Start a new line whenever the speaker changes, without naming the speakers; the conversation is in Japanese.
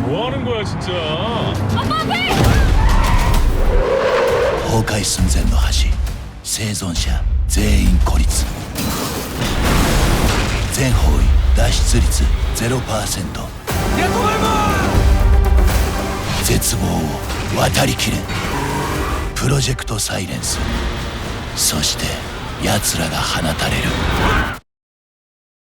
뭐 하는 거야 진짜.
아빠 앞에!
崩壊寸前の橋、生存者全員孤立、全方位脱出率 0%。 絶望を渡りきれ。プロジェクトサイレンス。そして奴らが放たれる。